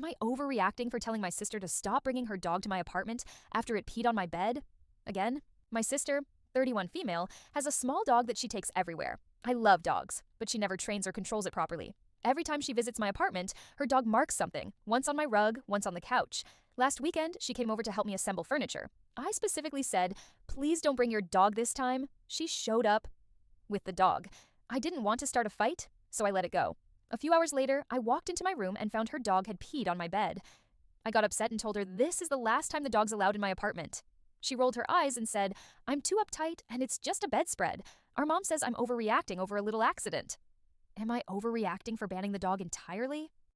I overreacting for telling my sister to stop bringing her dog to my apartment after it peed on my bed? Again, my sister, 31 female, has a small dog that she takes everywhere. I love dogs, but she never trains or controls it properly. Every time she visits my apartment, her dog marks something, once on my rug, once on the couch. Last weekend, she came over to help me assemble furniture. I specifically said, "Please don't bring your dog this time." She showed up with the dog. I didn't want to start a fight, so I let it go. A few hours later, I walked into my room and found her dog had peed on my bed. I got upset and told her this is the last time the dog's allowed in my apartment. She rolled her eyes and said, "I'm too uptight and it's just a bedspread. Our mom says I'm overreacting over a little accident." Am I overreacting for banning the dog entirely?